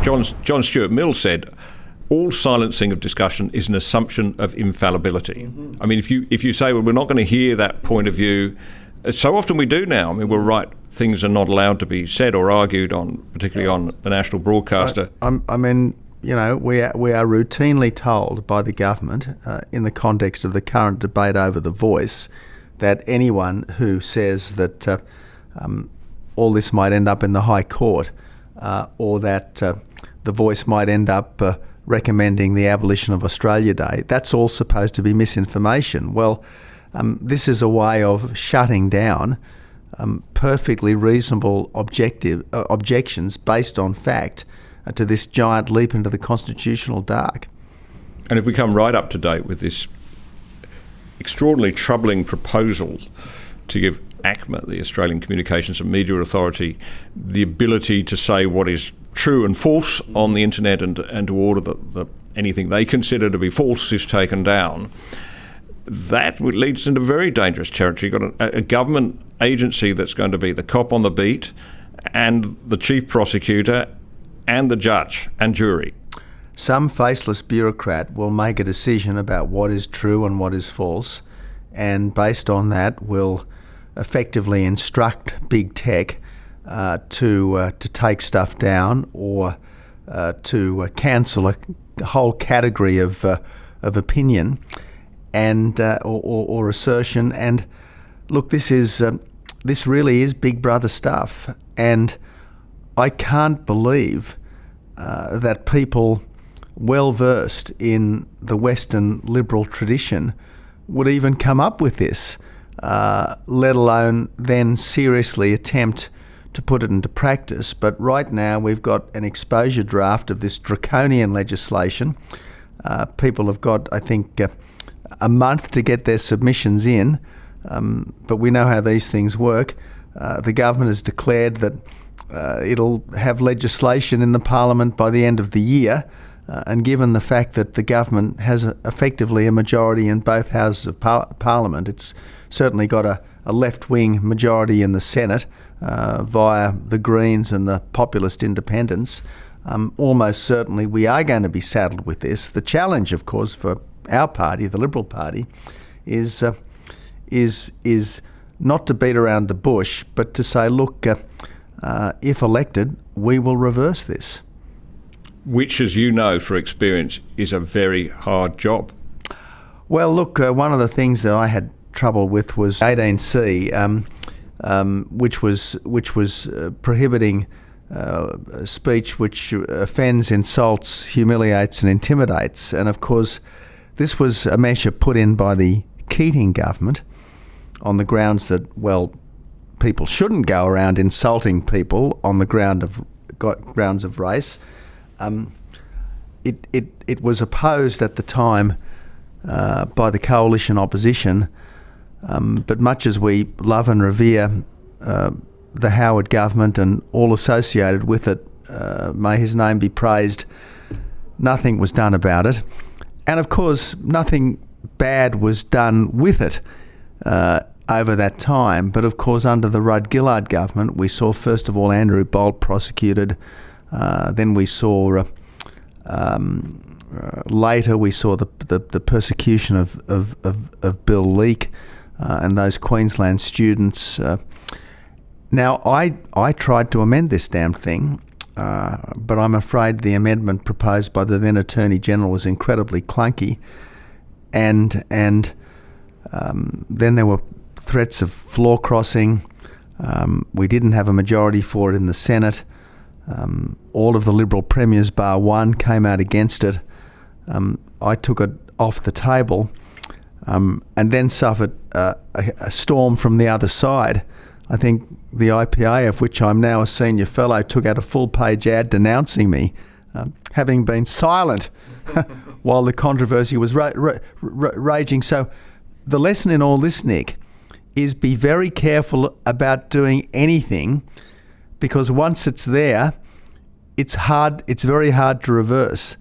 John Stuart Mill said, all silencing of discussion is an assumption of infallibility. I mean, if you say, well, we're not going to hear that point of view, so often we do now. I mean, we're right, things are not allowed to be said or argued on, particularly on a national broadcaster. I mean, you know, we are routinely told by the government, in the context of the current debate over The Voice, that anyone who says that all this might end up in the High Court, or that The Voice might end up recommending the abolition of Australia Day, that's all supposed to be misinformation. Well, this is a way of shutting down perfectly reasonable objections based on fact to this giant leap into the constitutional dark. And if we come right up to date with this extraordinarily troubling proposal to give ACMA, the Australian Communications and Media Authority, the ability to say what is true and false on the internet, and to order that anything they consider to be false is taken down, that leads into very dangerous territory. You've got a government agency that's going to be the cop on the beat, and the chief prosecutor, and the judge and jury. Some faceless bureaucrat will make a decision about what is true and what is false, and based on that will effectively instruct big tech to take stuff down, or to cancel a whole category of opinion and or assertion. And look, this really is Big Brother stuff, and I can't believe that people well versed in the Western liberal tradition would even come up with this, let alone then seriously attempt to put it into practice. But right now we've got an exposure draft of this draconian legislation. People have got, I think, a month to get their submissions in, but we know how these things work. The government has declared that it'll have legislation in the Parliament by the end of the year, and given the fact that the government has effectively a majority in both houses of Parliament, it's certainly got a left-wing majority in the Senate via the Greens and the populist independents. Almost certainly we are going to be saddled with this. The challenge, of course, for our party, the Liberal Party, is not to beat around the bush, but to say, look, if elected, we will reverse this. Which, as you know for experience, is a very hard job. Well, look, one of the things that I had trouble with was 18C, which was prohibiting speech which offends, insults, humiliates and intimidates. And of course, this was a measure put in by the Keating government on the grounds that, well, people shouldn't go around insulting people on the grounds of race. It was opposed at the time by the coalition opposition, but much as we love and revere the Howard government and all associated with it, may his name be praised, nothing was done about it. And of course, nothing bad was done with it over that time. But of course, under the Rudd-Gillard government, we saw first of all Andrew Bolt prosecuted. Then we saw later we saw the persecution of Bill Leak and those Queensland students. Now I tried to amend this damn thing, but I'm afraid the amendment proposed by the then Attorney General was incredibly clunky, and then there were threats of floor crossing. We didn't have a majority for it in the Senate. All of the Liberal premiers, bar one, came out against it. I took it off the table, and then suffered a storm from the other side. I think the IPA, of which I'm now a senior fellow, took out a full-page ad denouncing me, having been silent while the controversy was raging. So the lesson in all this, Nick, is be very careful about doing anything, because once it's there, it's very hard to reverse.